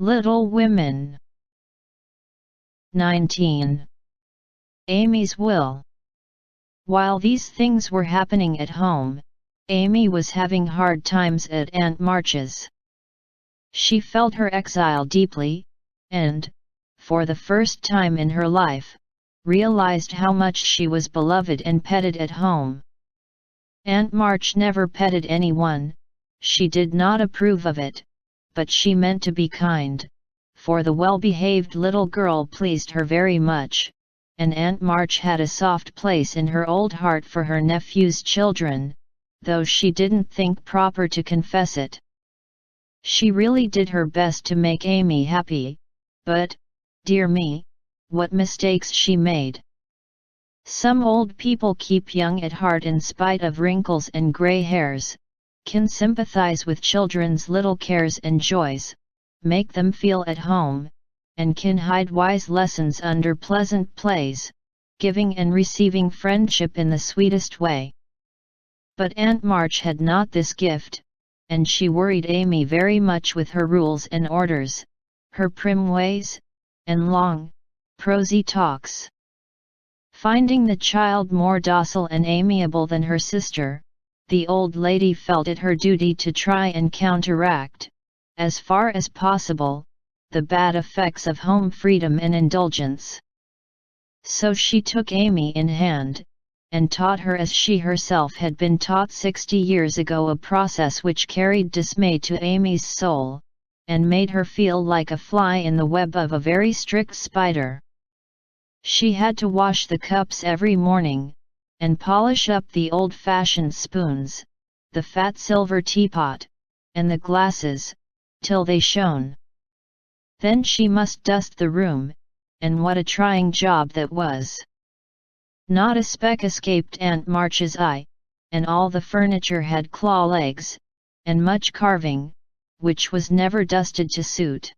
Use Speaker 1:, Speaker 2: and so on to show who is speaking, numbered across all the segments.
Speaker 1: Little Women. 19. Amy's will. While these things were happening at home, Amy was having hard times at Aunt March's. She felt her exile deeply, and, for the first time in her life, realized how much she was beloved and petted at home. Aunt March never petted anyone. She did not approve of it, but she meant to be kind, for the well-behaved little girl pleased her very much, and Aunt March had a soft place in her old heart for her nephew's children, though she didn't think proper to confess it. She really did her best to make Amy happy, but, dear me, what mistakes she made. Some old people keep young at heart in spite of wrinkles and gray hairs, can sympathize with children's little cares and joys, make them feel at home, and can hide wise lessons under pleasant plays, giving and receiving friendship in the sweetest way. But Aunt March had not this gift, and she worried Amy very much with her rules and orders, her prim ways, and long, prosy talks. Finding the child more docile and amiable than her sister, the old lady felt it her duty to try and counteract, as far as possible, the bad effects of home freedom and indulgence. So she took Amy in hand, and taught her as she herself had been taught 60 years ago, a process which carried dismay to Amy's soul, and made her feel like a fly in the web of a very strict spider. She had to wash the cups every morning, and polish up the old-fashioned spoons, the fat silver teapot, and the glasses, till they shone. Then she must dust the room, and what a trying job that was! Not a speck escaped Aunt March's eye, and all the furniture had claw legs, and much carving, which was never dusted to suit.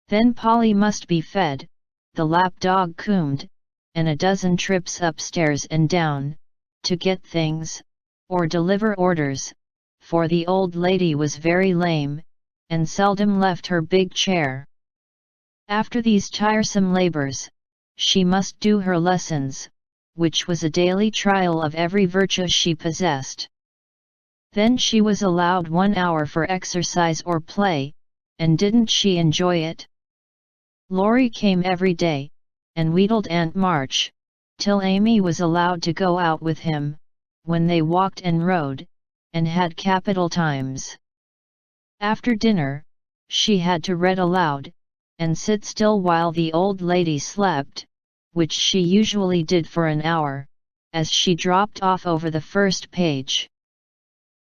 Speaker 1: Then Polly must be fed, the lapdog combed, and a dozen trips upstairs and down, to get things, or deliver orders, for the old lady was very lame, and seldom left her big chair. After these tiresome labors, she must do her lessons, which was a daily trial of every virtue she possessed. Then she was allowed 1 hour for exercise or play, and didn't she enjoy it? Laurie came every day, and wheedled Aunt March, till Amy was allowed to go out with him, when they walked and rode, and had capital times. After dinner, she had to read aloud, and sit still while the old lady slept, which she usually did for an hour, as she dropped off over the first page.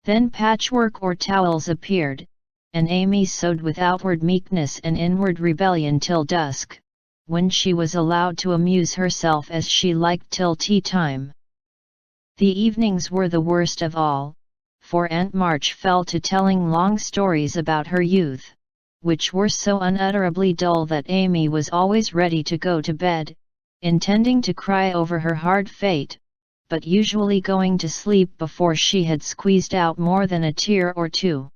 Speaker 1: Then patchwork or towels appeared, and Amy sewed with outward meekness and inward rebellion till dusk, when she was allowed to amuse herself as she liked till tea time. The evenings were the worst of all, for Aunt March fell to telling long stories about her youth, which were so unutterably dull that Amy was always ready to go to bed, intending to cry over her hard fate, but usually going to sleep before she had squeezed out more than a tear or two.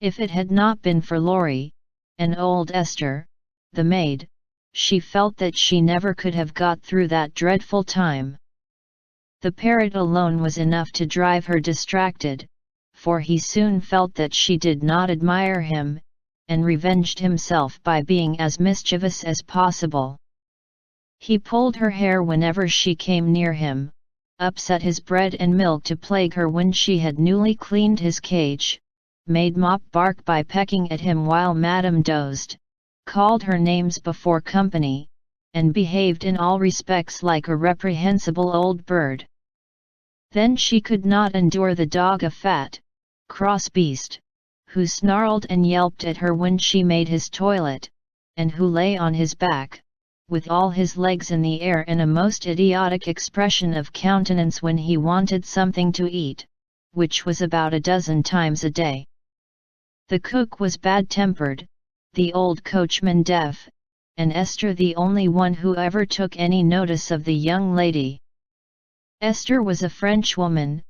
Speaker 1: If it had not been for Laurie, and old Esther, the maid, she felt that she never could have got through that dreadful time. The parrot alone was enough to drive her distracted, for he soon felt that she did not admire him, and revenged himself by being as mischievous as possible. He pulled her hair whenever she came near him, upset his bread and milk to plague her when she had newly cleaned his cage, made Mop bark by pecking at him while Madame dozed, called her names before company, and behaved in all respects like a reprehensible old bird. Then she could not endure the dog, a fat, cross beast, who snarled and yelped at her when she made his toilet, and who lay on his back, with all his legs in the air and a most idiotic expression of countenance when he wanted something to eat, which was about a dozen times a day. The cook was bad-tempered, the old coachman deaf, and Esther the only one who ever took any notice of the young lady. Esther was a Frenchwoman,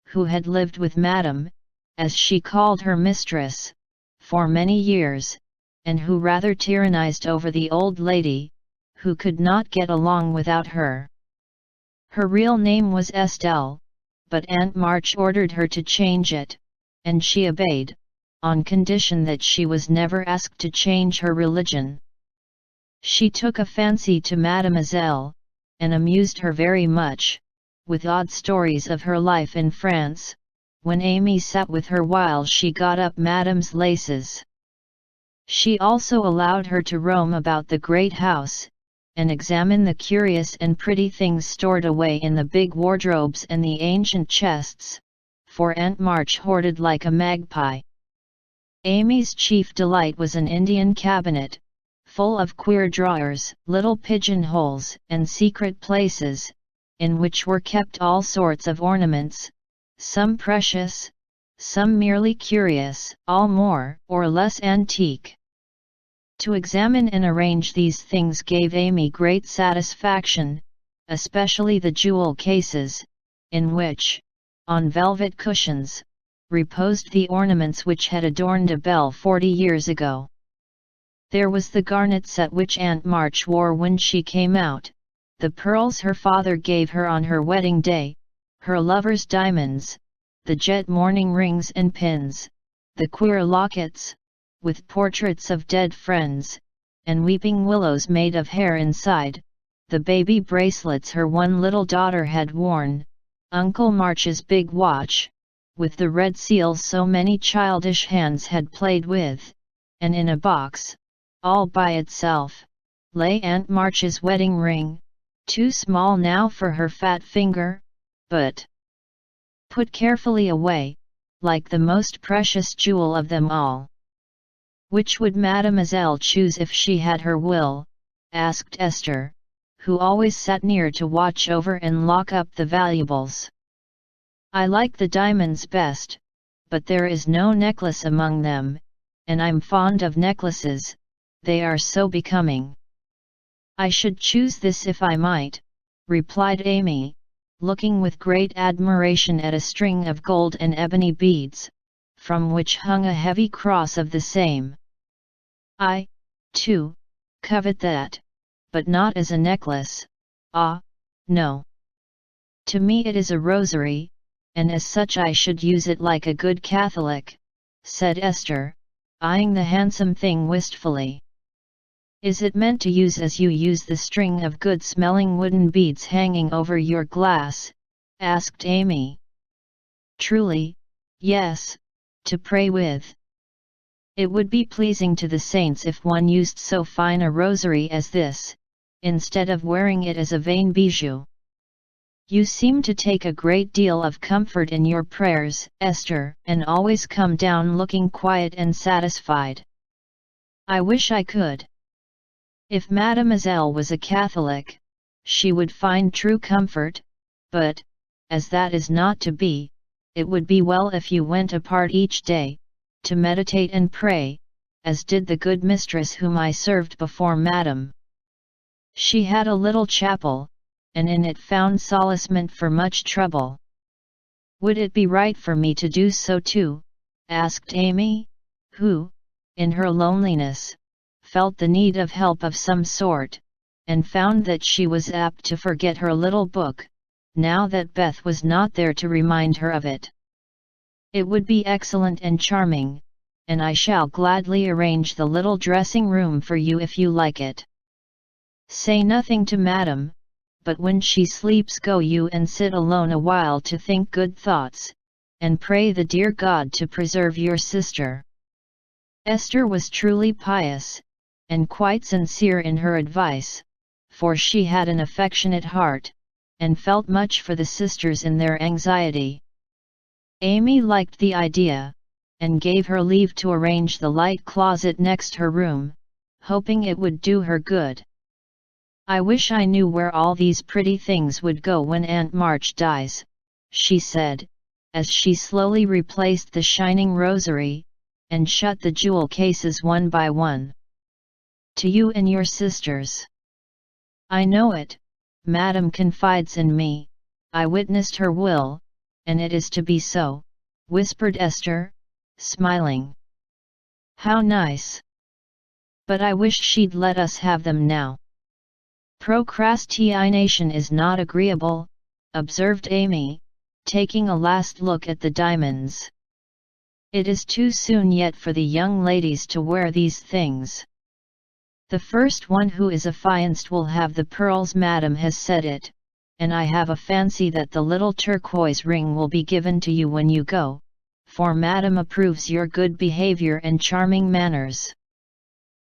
Speaker 1: who had lived with Madame, as she called her mistress, for many years, and who rather tyrannized over the old lady, who could not get along without her. Her real name was Estelle, but Aunt March ordered her to change it, and she obeyed, on condition that she was never asked to change her religion. She took a fancy to Mademoiselle, and amused her very much, with odd stories of her life in France, when Amy sat with her while she got up Madame's laces. She also allowed her to roam about the great house, and examine the curious and pretty things stored away in the big wardrobes and the ancient chests, for Aunt March hoarded like a magpie. Amy's chief delight was an Indian cabinet, full of queer drawers, little pigeonholes, and secret places, in which were kept all sorts of ornaments, some precious, some merely curious, all more or less antique. To examine and arrange these things gave Amy great satisfaction, especially the jewel cases, in which, on velvet cushions, reposed the ornaments which had adorned a belle 40 years ago. There was the garnet set which Aunt March wore when she came out, the pearls her father gave her on her wedding day, her lover's diamonds, the jet mourning rings and pins, the queer lockets, with portraits of dead friends, and weeping willows made of hair inside, the baby bracelets her one little daughter had worn, Uncle March's big watch, with the red seals so many childish hands had played with, and in a box, all by itself, lay Aunt March's wedding ring, too small now for her fat finger, but put carefully away, like the most precious jewel of them all. "Which would Mademoiselle choose if she had her will?" asked Esther, who always sat near to watch over and lock up the valuables. "I like the diamonds best, but there is no necklace among them, and I'm fond of necklaces, they are so becoming." "I should choose this if I might," replied Amy, looking with great admiration at a string of gold and ebony beads, from which hung a heavy cross of the same. "I, too, covet that, but not as a necklace, no. To me it is a rosary, and as such I should use it like a good Catholic," said Esther, eyeing the handsome thing wistfully. "Is it meant to use as you use the string of good-smelling wooden beads hanging over your glass?" asked Amy. "Truly, yes, to pray with. It would be pleasing to the saints if one used so fine a rosary as this, instead of wearing it as a vain bijou." "You seem to take a great deal of comfort in your prayers, Esther, and always come down looking quiet and satisfied." "I wish I could. If Mademoiselle was a Catholic, she would find true comfort, but, as that is not to be, it would be well if you went apart each day, to meditate and pray, as did the good mistress whom I served before Madame. She had a little chapel, and in it found solacement for much trouble." "Would it be right for me to do so too?" asked Amy, who, in her loneliness, felt the need of help of some sort, and found that she was apt to forget her little book, now that Beth was not there to remind her of it. "It would be excellent and charming, and I shall gladly arrange the little dressing room for you if you like it. Say nothing to Madame, but when she sleeps go you and sit alone a while to think good thoughts, and pray the dear God to preserve your sister." Esther was truly pious, and quite sincere in her advice, for she had an affectionate heart, and felt much for the sisters in their anxiety. Amy liked the idea, and gave her leave to arrange the light closet next her room, hoping it would do her good. "I wish I knew where all these pretty things would go when Aunt March dies," she said, as she slowly replaced the shining rosary, and shut the jewel cases one by one. "To you and your sisters." "I know it, Madame confides in me, I witnessed her will, and it is to be so," whispered Esther, smiling. "How nice! But I wish she'd let us have them now. Procrastination is not agreeable, observed Amy, taking a last look at the diamonds. It is too soon yet for the young ladies to wear these things. The first one who is affianced will have the pearls, Madam has said it, and I have a fancy that the little turquoise ring will be given to you when you go, for Madam approves your good behavior and charming manners.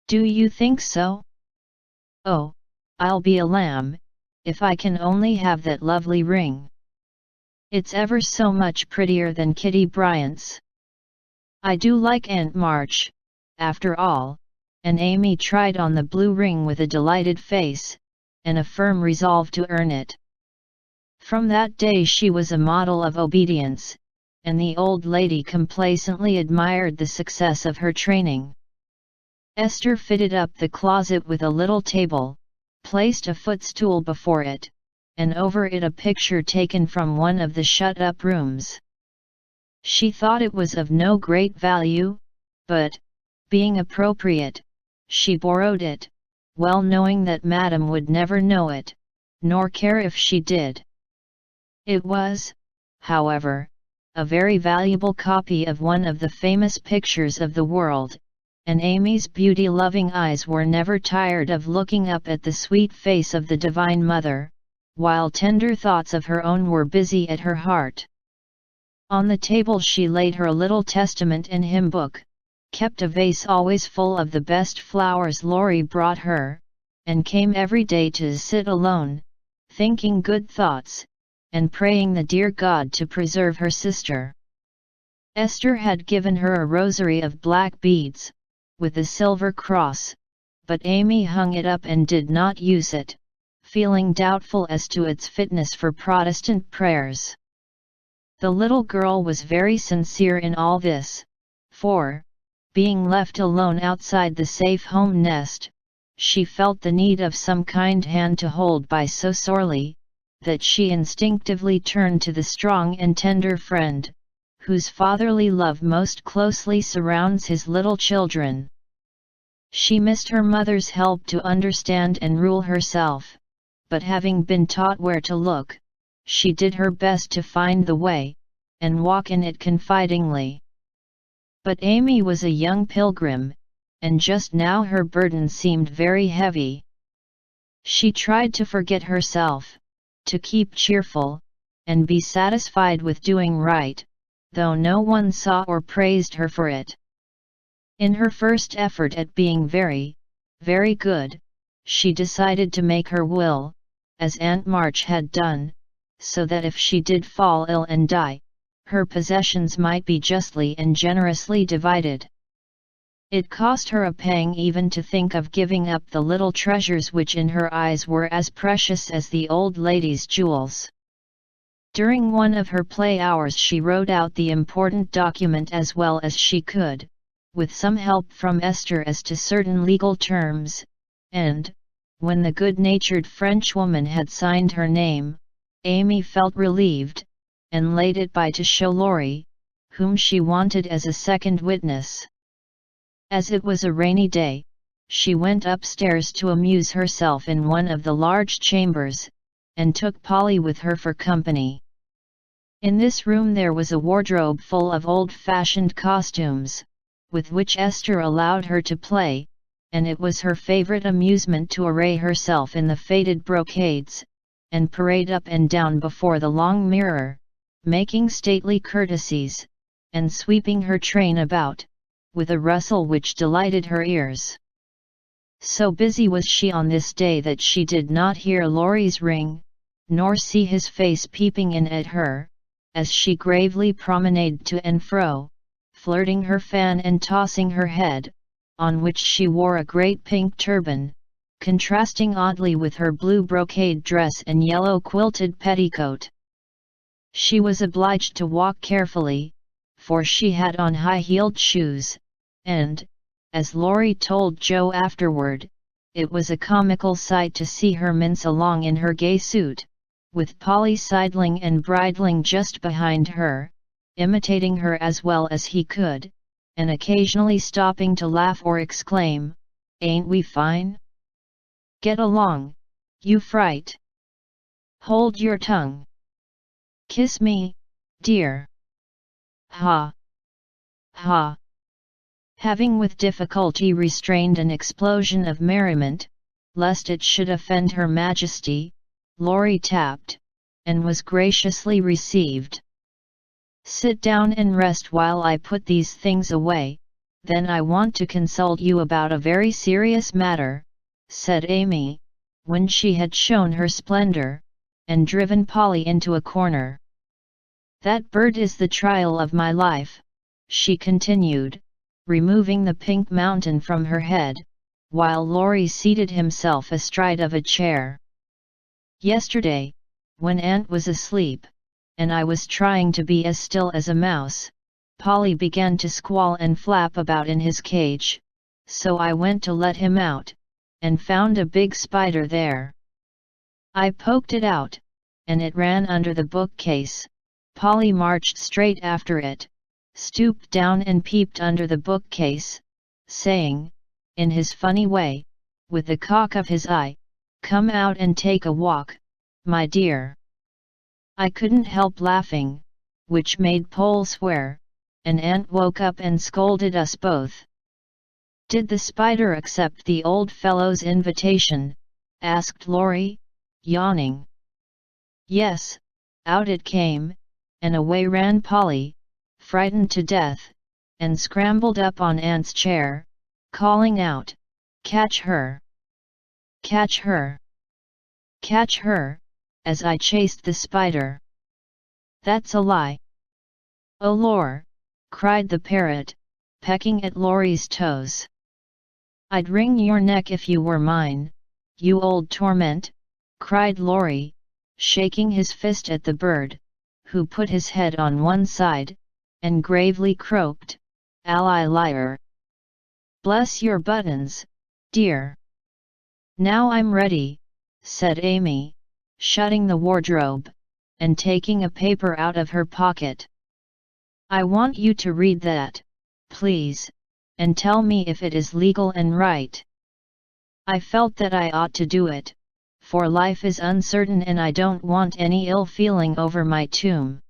Speaker 1: Do you think so? Oh, I'll be a lamb, if I can only have that lovely ring. It's ever so much prettier than Kitty Bryant's. I do like Aunt March, after all, and Amy tried on the blue ring with a delighted face, and a firm resolve to earn it. From that day she was a model of obedience, and the old lady complacently admired the success of her training. Esther fitted up the closet with a little table, placed a footstool before it, and over it a picture taken from one of the shut-up rooms. She thought it was of no great value, but, being appropriate, she borrowed it, well knowing that Madame would never know it, nor care if she did. It was, however, a very valuable copy of one of the famous pictures of the world, and Amy's beauty-loving eyes were never tired of looking up at the sweet face of the Divine Mother, while tender thoughts of her own were busy at her heart. On the table she laid her little testament and hymn book, kept a vase always full of the best flowers Laurie brought her, and came every day to sit alone, thinking good thoughts, and praying the dear God to preserve her sister. Esther had given her a rosary of black beads, with a silver cross, but Amy hung it up and did not use it, feeling doubtful as to its fitness for Protestant prayers. The little girl was very sincere in all this, for, being left alone outside the safe home nest, she felt the need of some kind hand to hold by so sorely, that she instinctively turned to the strong and tender friend, whose fatherly love most closely surrounds his little children. She missed her mother's help to understand and rule herself, but having been taught where to look, she did her best to find the way, and walk in it confidingly. But Amy was a young pilgrim, and just now her burden seemed very heavy. She tried to forget herself, to keep cheerful, and be satisfied with doing right, though no one saw or praised her for it. In her first effort at being very, very good, she decided to make her will, as Aunt March had done, so that if she did fall ill and die, her possessions might be justly and generously divided. It cost her a pang even to think of giving up the little treasures which in her eyes were as precious as the old lady's jewels. During one of her play hours she wrote out the important document as well as she could, with some help from Esther as to certain legal terms, and, when the good-natured Frenchwoman had signed her name, Amy felt relieved, and laid it by to show Laurie, whom she wanted as a second witness. As it was a rainy day, she went upstairs to amuse herself in one of the large chambers, and took Polly with her for company. In this room there was a wardrobe full of old-fashioned costumes, with which Esther allowed her to play, and it was her favorite amusement to array herself in the faded brocades, and parade up and down before the long mirror, making stately courtesies, and sweeping her train about, with a rustle which delighted her ears. So busy was she on this day that she did not hear Laurie's ring, nor see his face peeping in at her, as she gravely promenaded to and fro, flirting her fan and tossing her head, on which she wore a great pink turban, contrasting oddly with her blue brocade dress and yellow quilted petticoat. She was obliged to walk carefully, for she had on high-heeled shoes, and, as Laurie told Joe afterward, it was a comical sight to see her mince along in her gay suit, with Polly sidling and bridling just behind her, imitating her as well as he could, and occasionally stopping to laugh or exclaim, ain't we fine? Get along, you fright. Hold your tongue. Kiss me, dear. Ha! Ha! Having with difficulty restrained an explosion of merriment, lest it should offend Her Majesty, Laurie tapped, and was graciously received. Sit down and rest while I put these things away, then I want to consult you about a very serious matter, said Amy, when she had shown her splendor, and driven Polly into a corner. That bird is the trial of my life, she continued, removing the pink mountain from her head, while Laurie seated himself astride of a chair. Yesterday, when Aunt was asleep, and I was trying to be as still as a mouse, Polly began to squall and flap about in his cage, so I went to let him out, and found a big spider there. I poked it out, and it ran under the bookcase. Polly marched straight after it, stooped down and peeped under the bookcase, saying, in his funny way, with the cock of his eye, "Come out and take a walk, my dear." I couldn't help laughing, which made Pole swear, and Aunt woke up and scolded us both. Did the spider accept the old fellow's invitation? Asked Laurie, yawning. Yes, out it came, and away ran Polly, frightened to death, and scrambled up on Aunt's chair, calling out, "Catch her! Catch her! Catch her!" as I chased the spider. That's a lie. Oh lor, cried the parrot, pecking at Laurie's toes. I'd wring your neck if you were mine, you old torment, cried Laurie, shaking his fist at the bird, who put his head on one side, and gravely croaked, "Ally liar! Bless your buttons, dear." Now I'm ready, said Amy, shutting the wardrobe, and taking a paper out of her pocket. I want you to read that, please, and tell me if it is legal and right. I felt that I ought to do it, for life is uncertain and I don't want any ill feeling over my tomb.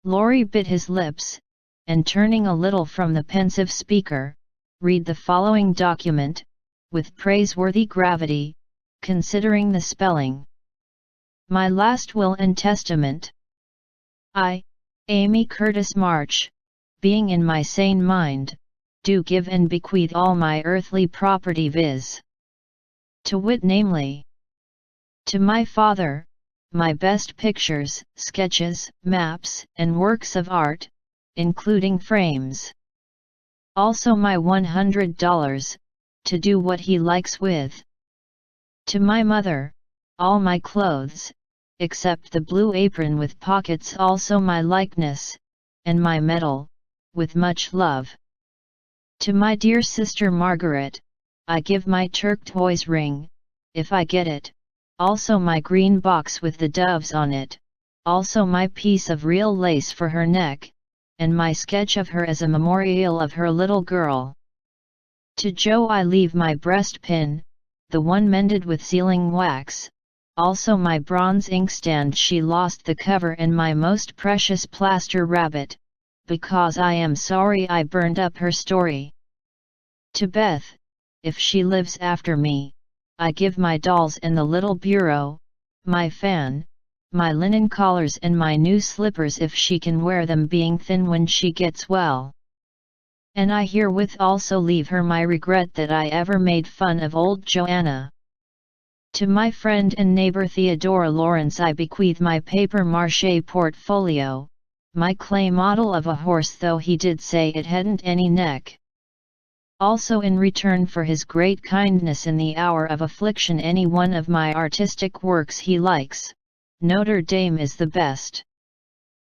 Speaker 1: Laurie bit his lips, and turning a little from the pensive speaker, read the following document, with praiseworthy gravity, considering the spelling. My last will and testament. I, Amy Curtis March, being in my sane mind, do give and bequeath all my earthly property viz. To wit namely. To my father, my best pictures, sketches, maps, and works of art, including frames. Also my $100, to do what he likes with. To my mother, all my clothes, except the blue apron with pockets, also my likeness, and my medal, with much love. To my dear sister Margaret, I give my turquoise ring, if I get it, also my green box with the doves on it, also my piece of real lace for her neck, and my sketch of her as a memorial of her little girl. To Jo I leave my breastpin, the one mended with sealing wax, also my bronze inkstand she lost the cover, and my most precious plaster rabbit, because I am sorry I burned up her story. To Beth, if she lives after me, I give my dolls and the little bureau, my fan, my linen collars and my new slippers if she can wear them, being thin when she gets well. And I herewith also leave her my regret that I ever made fun of old Joanna. To my friend and neighbor Theodora Lawrence I bequeath my papier-mâché portfolio, my clay model of a horse, though he did say it hadn't any neck. Also in return for his great kindness in the hour of affliction, any one of my artistic works he likes. Notre Dame is the best.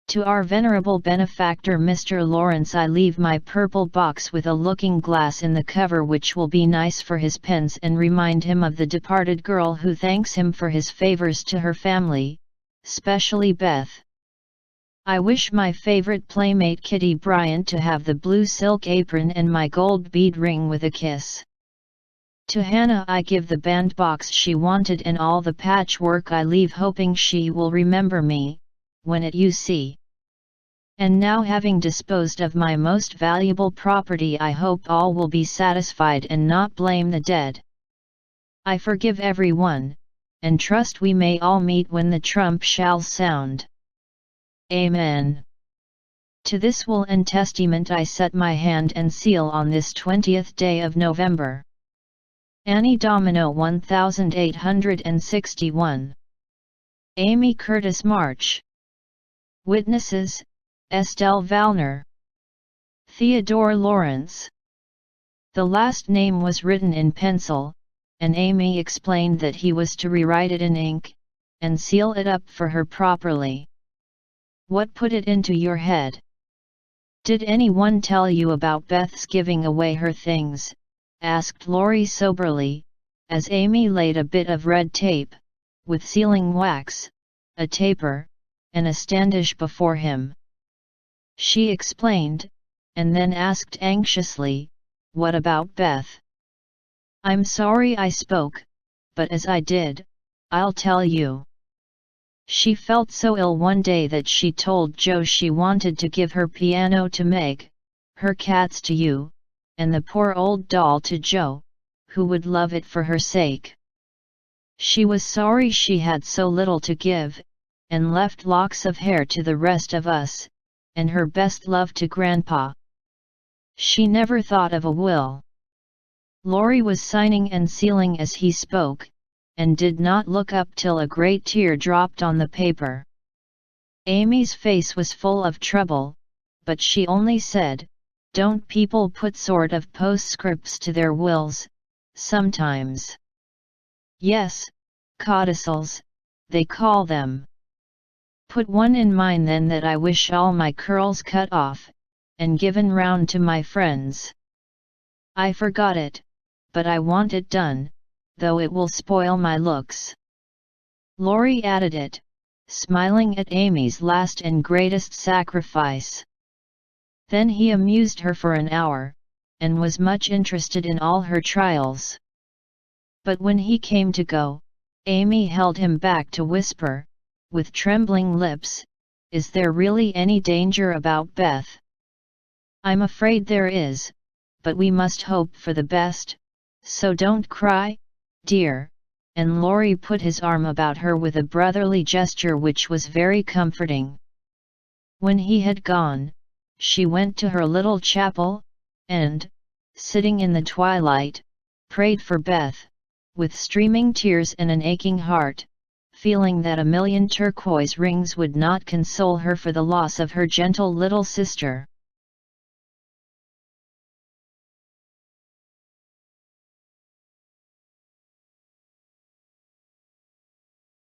Speaker 1: To our venerable benefactor Mr. Lawrence I leave my purple box with a looking glass in the cover, which will be nice for his pens and remind him of the departed girl who thanks him for his favors to her family, specially Beth. I wish my favorite playmate Kitty Bryant to have the blue silk apron and my gold bead ring with a kiss. To Hannah I give the bandbox she wanted and all the patchwork I leave, hoping she will remember me, when it you see. And now, having disposed of my most valuable property, I hope all will be satisfied and not blame the dead. I forgive everyone, and trust we may all meet when the trump shall sound. Amen. To this will and testament I set my hand and seal on this 20th day of November. Annie Domino 1861. Amy Curtis March. Witnesses: Estelle Valner, Theodore Lawrence. The last name was written in pencil, and Amy explained that he was to rewrite it in ink, and seal it up for her properly. What put it into your head? Did anyone tell you about Beth's giving away her things? Asked Laurie soberly, as Amy laid a bit of red tape, with sealing wax, a taper, and a standish before him. She explained, and then asked anxiously, "What about Beth?" "I'm sorry I spoke, but as I did, I'll tell you. She felt so ill one day that she told Joe she wanted to give her piano to Meg, her cats to you, and the poor old doll to Joe, who would love it for her sake. She was sorry she had so little to give, and left locks of hair to the rest of us, and her best love to Grandpa. She never thought of a will." Laurie was signing and sealing as he spoke, and did not look up till a great tear dropped on the paper. Amy's face was full of trouble, but she only said, "Don't people put sort of postscripts to their wills, sometimes?" "Yes, codicils, they call them. Put one in mine then that I wish all my curls cut off, and given round to my friends. I forgot it, but I want it done, though it will spoil my looks." Laurie added it, smiling at Amy's last and greatest sacrifice. Then he amused her for an hour, and was much interested in all her trials. But when he came to go, Amy held him back to whisper, with trembling lips, "Is there really any danger about Beth?" "I'm afraid there is, but we must hope for the best, so don't cry, dear," and Laurie put his arm about her with a brotherly gesture which was very comforting. When he had gone, she went to her little chapel, and, sitting in the twilight, prayed for Beth, with streaming tears and an aching heart, feeling that a million turquoise rings would not console her for the loss of her gentle little sister.